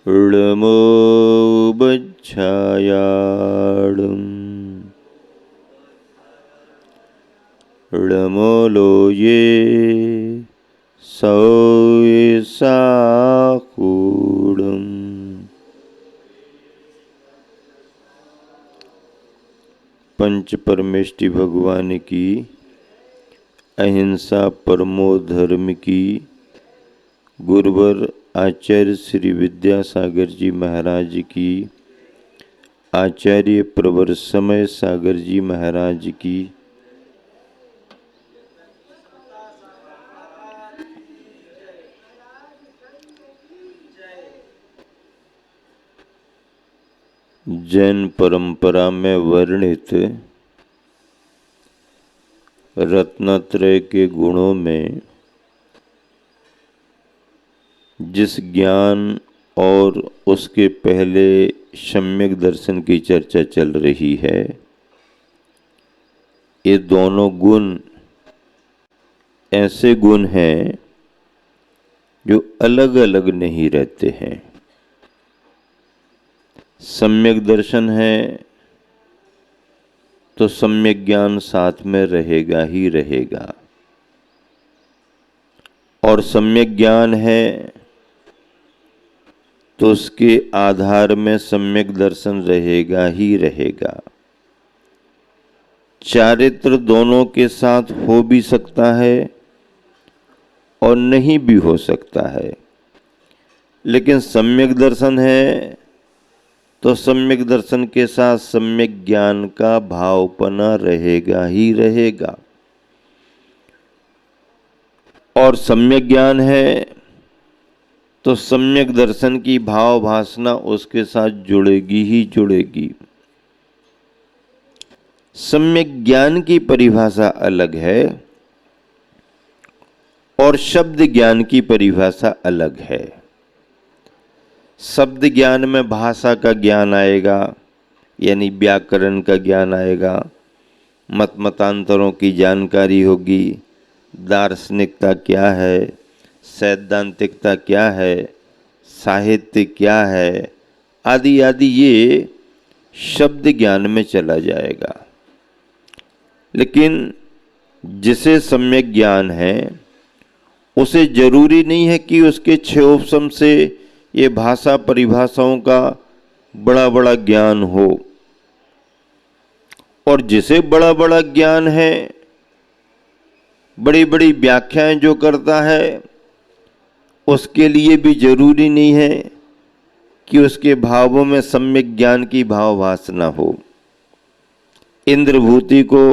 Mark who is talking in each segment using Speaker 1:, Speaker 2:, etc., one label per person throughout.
Speaker 1: ळमोबच्छायाडं ळमोलोये सौयसाकूडम्। पंच परमेष्टि भगवान की, अहिंसा परमो धर्म की, गुरुवर आचार्य श्री विद्यासागर जी महाराज की, आचार्य प्रवर समय सागर जी महाराज की, जैन परंपरा में वर्णित रत्नत्रय के गुणों में जिस ज्ञान और उसके पहले सम्यक दर्शन की चर्चा चल रही है, ये दोनों गुण ऐसे गुण हैं जो अलग अलग नहीं रहते हैं। सम्यक दर्शन है तो सम्यक ज्ञान साथ में रहेगा ही रहेगा, और सम्यक ज्ञान है तो उसके आधार में सम्यक दर्शन रहेगा ही रहेगा। चारित्र दोनों के साथ हो भी सकता है और नहीं भी हो सकता है, लेकिन सम्यक दर्शन है तो सम्यक दर्शन के साथ सम्यक ज्ञान का भावपना रहेगा ही रहेगा, और सम्यक ज्ञान है तो सम्यक दर्शन की भाव भासना उसके साथ जुड़ेगी ही जुड़ेगी। सम्यक ज्ञान की परिभाषा अलग है और शब्द ज्ञान की परिभाषा अलग है। शब्द ज्ञान में भाषा का ज्ञान आएगा, यानी व्याकरण का ज्ञान आएगा, मत मतांतरों की जानकारी होगी, दार्शनिकता क्या है, सैद्धांतिकता क्या है, साहित्य क्या है, आदि आदि ये शब्द ज्ञान में चला जाएगा। लेकिन जिसे सम्यक ज्ञान है उसे जरूरी नहीं है कि उसके छह उपशम से ये भाषा परिभाषाओं का बड़ा बड़ा ज्ञान हो, और जिसे बड़ा बड़ा ज्ञान है, बड़ी बड़ी व्याख्याएं जो करता है, उसके लिए भी जरूरी नहीं है कि उसके भावों में सम्यक ज्ञान की भाव वासना हो। इंद्रभूति को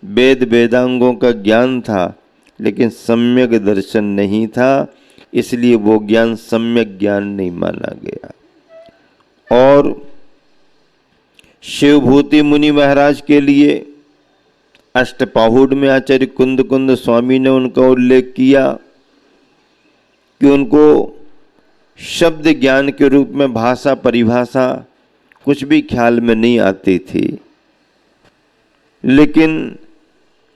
Speaker 1: वेद वेदांगों का ज्ञान था, लेकिन सम्यक दर्शन नहीं था, इसलिए वो ज्ञान सम्यक ज्ञान नहीं माना गया। और शिवभूति मुनि महाराज के लिए अष्टपाहुड़ में आचार्य कुंद कुंद स्वामी ने उनका उल्लेख किया कि उनको शब्द ज्ञान के रूप में भाषा परिभाषा कुछ भी ख्याल में नहीं आती थी, लेकिन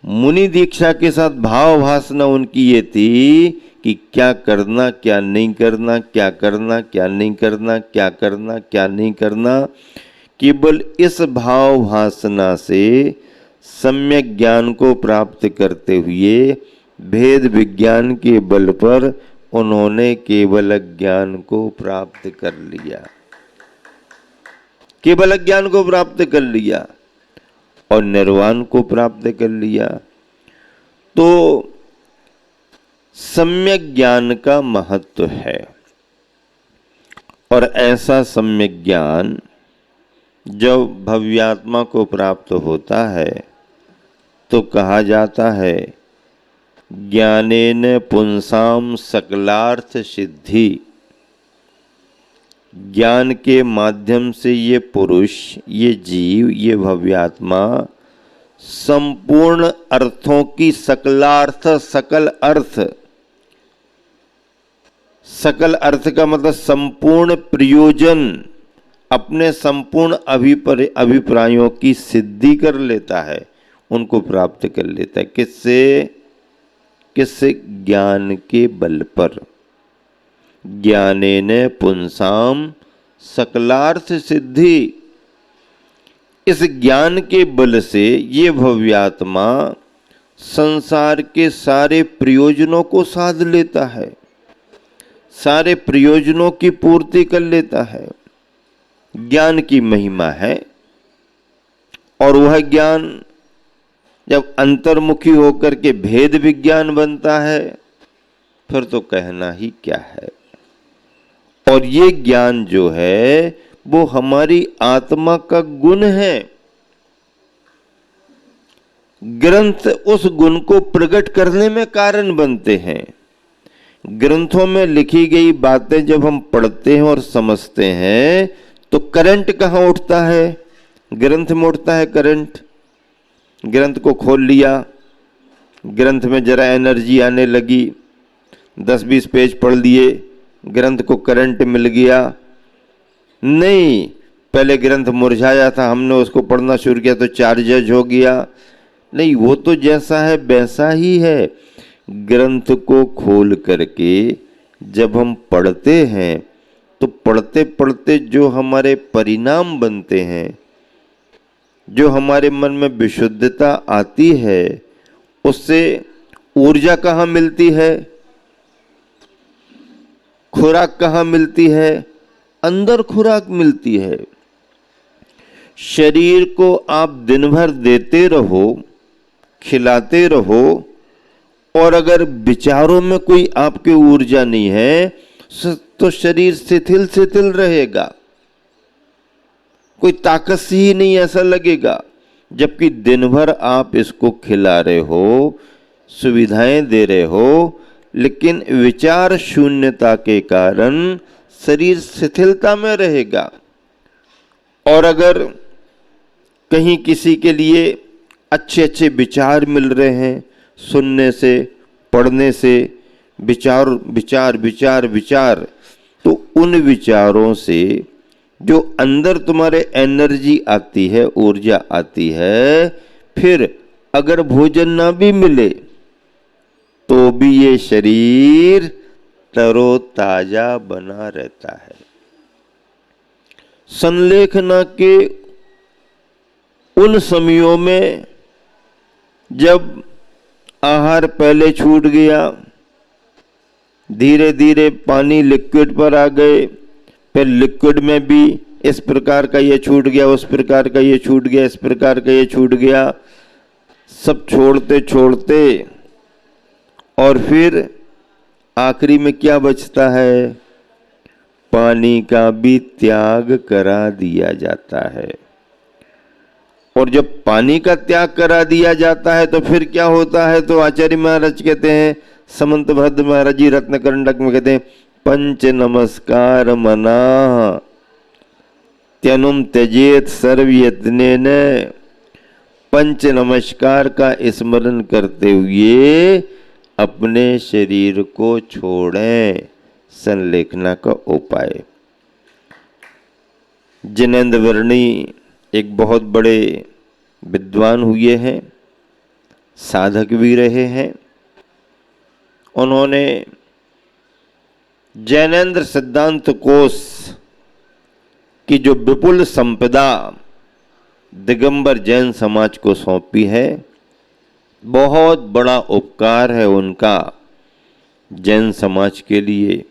Speaker 1: मुनि दीक्षा के साथ भाव भासना उनकी ये थी कि क्या करना क्या नहीं करना, क्या करना क्या नहीं करना, क्या करना क्या नहीं करना। केवल इस भाव भासना से सम्यक ज्ञान को प्राप्त करते हुए भेद विज्ञान के बल पर उन्होंने केवल ज्ञान को प्राप्त कर लिया, केवल ज्ञान को प्राप्त कर लिया और निर्वाण को प्राप्त कर लिया। तो सम्यक ज्ञान का महत्व है, और ऐसा सम्यक ज्ञान जब भव्यात्मा को प्राप्त होता है तो कहा जाता है ज्ञानेन पुंसाम सकलार्थ सिद्धि। ज्ञान के माध्यम से ये पुरुष, ये जीव, ये भव्यात्मा संपूर्ण अर्थों की सकलार्थ, सकल अर्थ, सकल अर्थ का मतलब संपूर्ण प्रयोजन, अपने संपूर्ण अभिप्रायों की सिद्धि कर लेता है, उनको प्राप्त कर लेता है। किससे? किस ज्ञान के बल पर। ज्ञानेन पुंसाम सकलार्थ सिद्धि। इस ज्ञान के बल से ये भव्यात्मा संसार के सारे प्रयोजनों को साध लेता है, सारे प्रयोजनों की पूर्ति कर लेता है। ज्ञान की महिमा है। और वह ज्ञान जब अंतर्मुखी होकर के भेद विज्ञान बनता है फिर तो कहना ही क्या है। और ये ज्ञान जो है वो हमारी आत्मा का गुण है। ग्रंथ उस गुण को प्रकट करने में कारण बनते हैं। ग्रंथों में लिखी गई बातें जब हम पढ़ते हैं और समझते हैं तो करंट कहाँ उठता है? ग्रंथ में उठता है करंट। ग्रंथ को खोल लिया, ग्रंथ में जरा एनर्जी आने लगी, 10-20 पेज पढ़ लिए, ग्रंथ को करंट मिल गया। नहीं, पहले ग्रंथ मुरझाया था, हमने उसको पढ़ना शुरू किया तो चार्ज हो गया। नहीं, वो तो जैसा है वैसा ही है। ग्रंथ को खोल करके जब हम पढ़ते हैं तो पढ़ते पढ़ते जो हमारे परिणाम बनते हैं, जो हमारे मन में विशुद्धता आती है, उससे ऊर्जा कहाँ मिलती है? खुराक कहाँ मिलती है? अंदर खुराक मिलती है। शरीर को आप दिन भर देते रहो, खिलाते रहो, और अगर विचारों में कोई आपकी ऊर्जा नहीं है तो शरीर शिथिल शिथिल रहेगा, कोई ताकत सी ही नहीं ऐसा लगेगा। जबकि दिन भर आप इसको खिला रहे हो, सुविधाएं दे रहे हो, लेकिन विचार शून्यता के कारण शरीर शिथिलता में रहेगा। और अगर कहीं किसी के लिए अच्छे अच्छे विचार मिल रहे हैं, सुनने से, पढ़ने से, विचार विचार विचार विचार, तो उन विचारों से जो अंदर तुम्हारे एनर्जी आती है, ऊर्जा आती है, फिर अगर भोजन ना भी मिले तो भी ये शरीर तरोताजा बना रहता है। संलेखना के उन समयों में जब आहार पहले छूट गया, धीरे धीरे पानी लिक्विड पर आ गए, फिर लिक्विड में भी इस प्रकार का ये छूट गया, उस प्रकार का ये छूट गया, इस प्रकार का ये छूट गया, सब छोड़ते छोड़ते और फिर आखिरी में क्या बचता है? पानी का भी त्याग करा दिया जाता है। और जब पानी का त्याग करा दिया जाता है तो फिर क्या होता है? तो आचार्य महाराज कहते हैं, समंत भद्र महाराज जी रत्नकरंडक में कहते हैं, पंच नमस्कार मना त्यनुम त्यजेत सर्व यत्नेन। पंच नमस्कार का स्मरण करते हुए अपने शरीर को छोड़ें। संलेखना का उपाय। जिनेंद्र वर्णी एक बहुत बड़े विद्वान हुए हैं, साधक भी रहे हैं। उन्होंने जैनेन्द्र सिद्धांत कोश की जो विपुल संपदा दिगंबर जैन समाज को सौंपी है, बहुत बड़ा उपकार है उनका जैन समाज के लिए।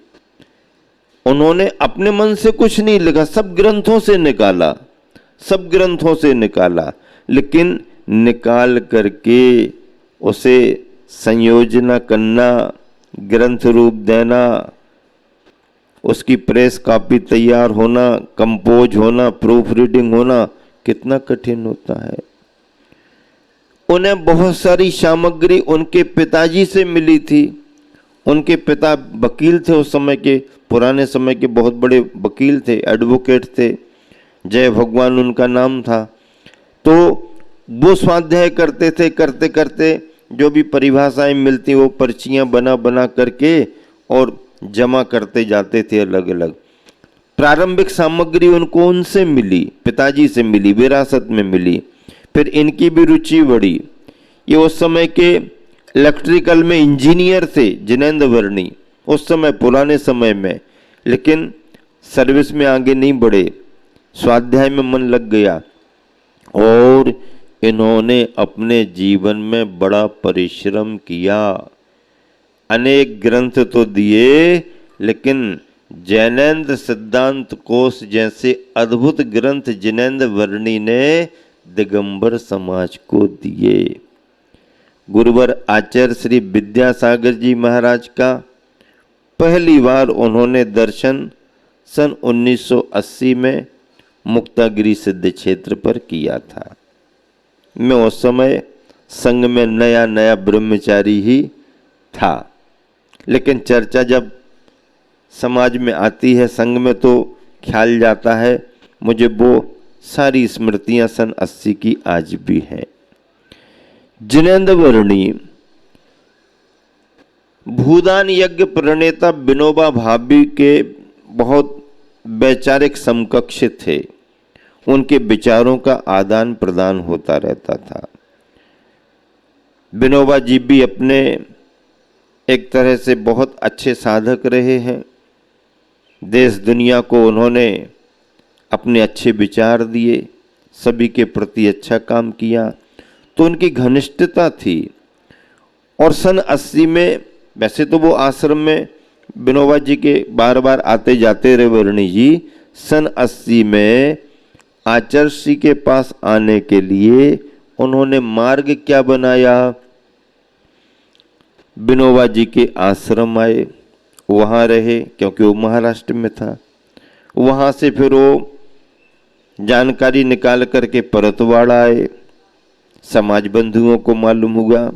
Speaker 1: उन्होंने अपने मन से कुछ नहीं लिखा, सब ग्रंथों से निकाला, सब ग्रंथों से निकाला, लेकिन निकाल करके उसे संयोजना करना, ग्रंथ रूप देना, उसकी प्रेस कॉपी तैयार होना, कंपोज होना, प्रूफ रीडिंग होना कितना कठिन होता है। उन्हें बहुत सारी सामग्री उनके पिताजी से मिली थी। उनके पिता वकील थे, उस समय के, पुराने समय के बहुत बड़े वकील थे, एडवोकेट थे, जय भगवान उनका नाम था। तो वो स्वाध्याय करते थे, करते करते जो भी परिभाषाएं मिलती वो पर्चियां बना बना करके और जमा करते जाते थे अलग अलग। प्रारंभिक सामग्री उनको उनसे मिली, पिताजी से मिली, विरासत में मिली। फिर इनकी भी रुचि बढ़ी। ये उस समय के इलेक्ट्रिकल में इंजीनियर थे जिनेंद्र वर्णी, उस समय पुराने समय में, लेकिन सर्विस में आगे नहीं बढ़े, स्वाध्याय में मन लग गया और इन्होंने अपने जीवन में बड़ा परिश्रम किया। अनेक ग्रंथ तो दिए, लेकिन जैनेन्द्र सिद्धांत कोश जैसे अद्भुत ग्रंथ जिनेन्द्र वर्णी ने दिगंबर समाज को दिए। गुरुवर आचार्य श्री विद्यासागर जी महाराज का पहली बार उन्होंने दर्शन सन 1980 में मुक्तागिरी सिद्ध क्षेत्र पर किया था। मैं उस समय संघ में नया नया ब्रह्मचारी ही था, लेकिन चर्चा जब समाज में आती है, संघ में, तो ख्याल जाता है। मुझे वो सारी स्मृतियां सन 80 की आज भी हैं। जिनेन्द्र वर्णी भूदान यज्ञ प्रणेता विनोबा भावे के बहुत वैचारिक समकक्ष थे। उनके विचारों का आदान प्रदान होता रहता था। विनोबा जी भी अपने एक तरह से बहुत अच्छे साधक रहे हैं। देश दुनिया को उन्होंने अपने अच्छे विचार दिए, सभी के प्रति अच्छा काम किया, तो उनकी घनिष्ठता थी। और सन 80 में, वैसे तो वो आश्रम में विनोबा जी के बार बार आते जाते रहे वर्णी जी, सन 80 में आचार्य श्री के पास आने के लिए उन्होंने मार्ग क्या बनाया, विनोबा जी के आश्रम आए, वहाँ रहे, क्योंकि वो महाराष्ट्र में था। वहाँ से फिर वो जानकारी निकाल करके परतवाड़ा आए। समाज बंधुओं को मालूम हुआ,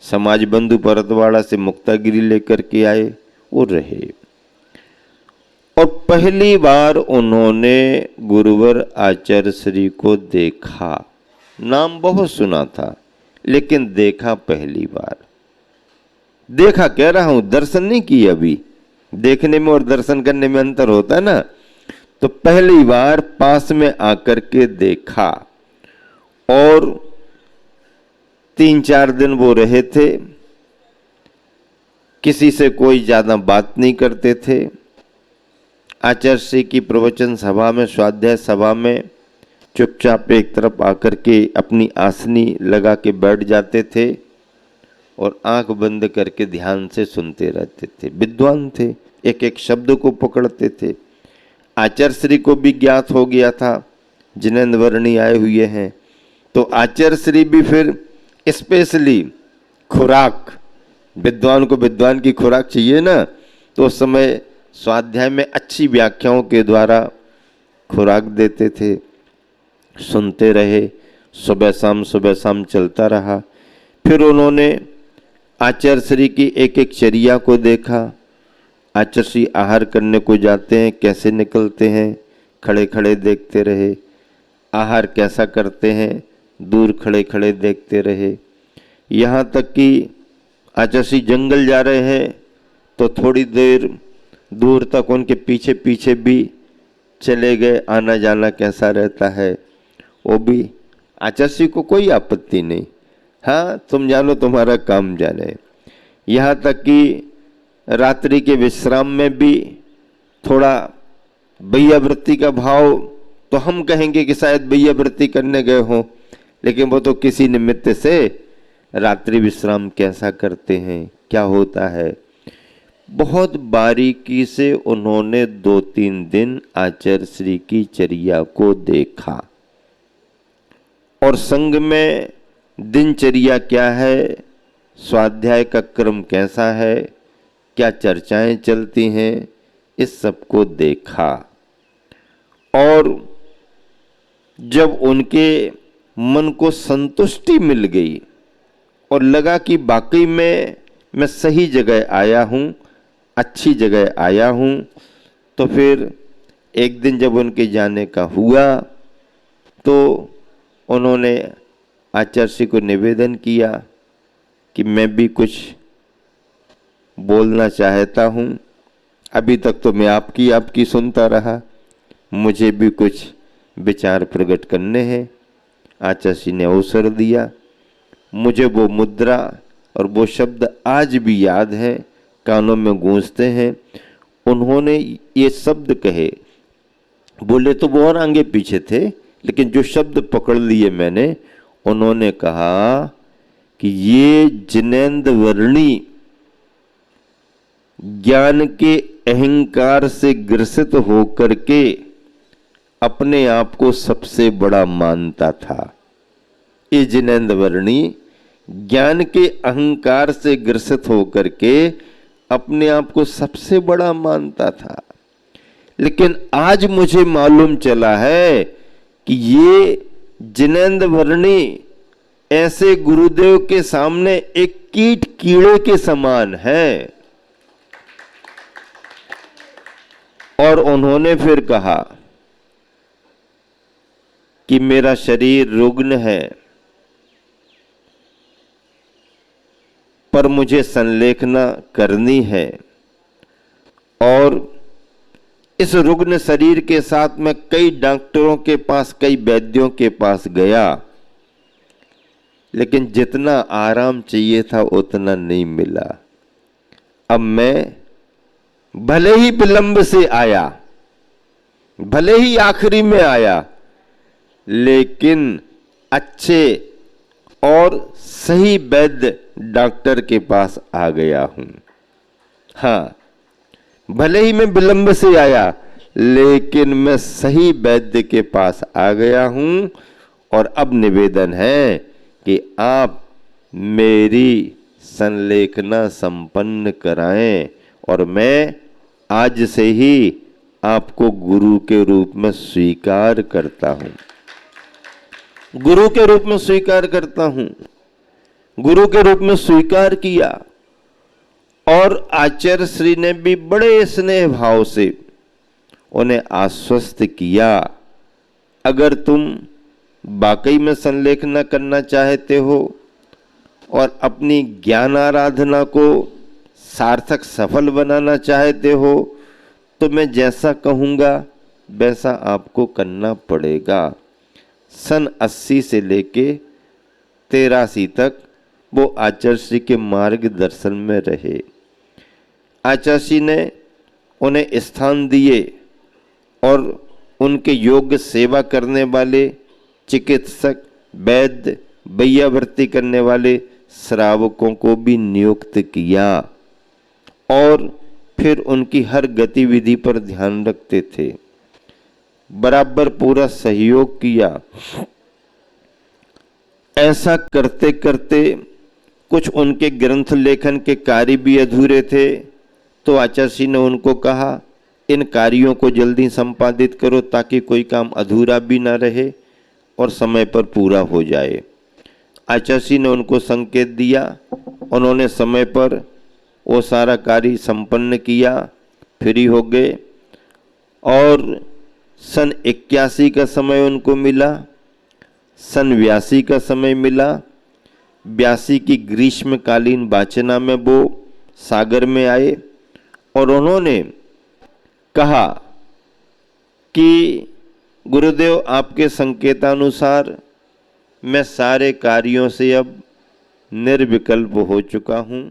Speaker 1: समाज बंधु परतवाड़ा से मुक्तागिरी लेकर के आए, वो रहे। और पहली बार उन्होंने गुरुवर आचार्य श्री को देखा। नाम बहुत सुना था, लेकिन देखा पहली बार। देखा कह रहा हूं, दर्शन नहीं किया। अभी देखने में और दर्शन करने में अंतर होता है ना। तो पहली बार पास में आकर के देखा और 3-4 दिन वो रहे थे। किसी से कोई ज्यादा बात नहीं करते थे। आचार्य श्री की प्रवचन सभा में, स्वाध्याय सभा में चुपचाप एक तरफ आकर के अपनी आसनी लगा के बैठ जाते थे और आंख बंद करके ध्यान से सुनते रहते थे। विद्वान थे, एक एक शब्द को पकड़ते थे। आचार्य श्री को भी ज्ञात हो गया था जिनेन्द्र वर्णी आए हुए हैं, तो आचार्य श्री भी फिर स्पेशली खुराक, विद्वान को विद्वान की खुराक चाहिए ना, तो उस समय स्वाध्याय में अच्छी व्याख्याओं के द्वारा खुराक देते थे। सुनते रहे, सुबह शाम चलता रहा। फिर उन्होंने आचार्य श्री की एक एक चर्या को देखा। आचार्य श्री आहार करने को जाते हैं, कैसे निकलते हैं, खड़े खड़े देखते रहे। आहार कैसा करते हैं, दूर खड़े खड़े देखते रहे। यहाँ तक कि आचार्य श्री जंगल जा रहे हैं तो थोड़ी देर दूर तक उनके पीछे पीछे भी चले गए। आना जाना कैसा रहता है वो भी आचार्य श्री को कोई आपत्ति नहीं। हाँ, तुम जानो, तुम्हारा काम जाने। यहाँ तक कि रात्रि के विश्राम में भी थोड़ा भैयावृत्ति का भाव, तो हम कहेंगे कि शायद भैयावृत्ति करने गए हों, लेकिन वो तो किसी निमित्त से रात्रि विश्राम कैसा करते हैं, क्या होता है, बहुत बारीकी से उन्होंने 2-3 दिन आचार्य श्री की चर्या को देखा। और संघ में दिनचर्या क्या है, स्वाध्याय का क्रम कैसा है, क्या चर्चाएं चलती हैं, इस सब को देखा। और जब उनके मन को संतुष्टि मिल गई और लगा कि वाकई में मैं सही जगह आया हूँ, अच्छी जगह आया हूँ, तो फिर एक दिन जब उनके जाने का हुआ तो उन्होंने आचार्य श्री को निवेदन किया कि मैं भी कुछ बोलना चाहता हूँ। अभी तक तो मैं आपकी सुनता रहा, मुझे भी कुछ विचार प्रकट करने हैं। आचार्य श्री ने अवसर दिया। मुझे वो मुद्रा और वो शब्द आज भी याद है। कानों में गूंजते हैं। उन्होंने ये शब्द कहे, बोले तो वो और आगे पीछे थे, लेकिन जो शब्द पकड़ लिए मैंने, उन्होंने कहा कि ये जिनेंद्र वर्णी ज्ञान के अहंकार से ग्रसित होकर के अपने आप को सबसे बड़ा मानता था। ये जिनेंद्र वर्णी ज्ञान के अहंकार से ग्रसित होकर के अपने आप को सबसे बड़ा मानता था। लेकिन आज मुझे मालूम चला है कि ये जिनेंद्र वर्णी ऐसे गुरुदेव के सामने एक कीट कीड़े के समान है। और उन्होंने फिर कहा कि मेरा शरीर रुग्ण है, पर मुझे संलेखना करनी है, और इस रुग्ण शरीर के साथ मैं कई डॉक्टरों के पास, कई वैद्यों के पास गया, लेकिन जितना आराम चाहिए था उतना नहीं मिला। अब मैं भले ही विलंब से आया, भले ही आखिरी में आया, लेकिन अच्छे और सही वैद्य डॉक्टर के पास आ गया हूं। हाँ, भले ही मैं विलंब से आया, लेकिन मैं सही वैद्य के पास आ गया हूं। और अब निवेदन है कि आप मेरी संलेखना संपन्न कराएं, और मैं आज से ही आपको गुरु के रूप में स्वीकार करता हूं। गुरु के रूप में स्वीकार करता हूं। गुरु के रूप में स्वीकार किया। और आचार्य श्री ने भी बड़े स्नेह भाव से उन्हें आश्वस्त किया, अगर तुम वाकई में संलेखना करना चाहते हो और अपनी ज्ञान आराधना को सार्थक सफल बनाना चाहते हो, तो मैं जैसा कहूँगा वैसा आपको करना पड़ेगा। सन 80 से लेके 83 तक वो आचार्य श्री के मार्गदर्शन में रहे। आचार्य श्री ने उन्हें स्थान दिए और उनके योग्य सेवा करने वाले चिकित्सक, वैद्य, बैयावर्ती करने वाले श्रावकों को भी नियुक्त किया, और फिर उनकी हर गतिविधि पर ध्यान रखते थे, बराबर पूरा सहयोग किया। ऐसा करते करते कुछ उनके ग्रंथ लेखन के कार्य भी अधूरे थे, तो आचार्य श्री ने उनको कहा, इन कार्यों को जल्दी संपादित करो ताकि कोई काम अधूरा भी ना रहे और समय पर पूरा हो जाए। आचार्य श्री ने उनको संकेत दिया, उन्होंने समय पर वो सारा कार्य संपन्न किया, फ्री हो गए। और सन 81 का समय उनको मिला, सन 82 का समय मिला। 82 की ग्रीष्मकालीन वाचना में वो सागर में आए और उन्होंने कहा कि गुरुदेव, आपके संकेतानुसार मैं सारे कार्यों से अब निर्विकल्प हो चुका हूँ,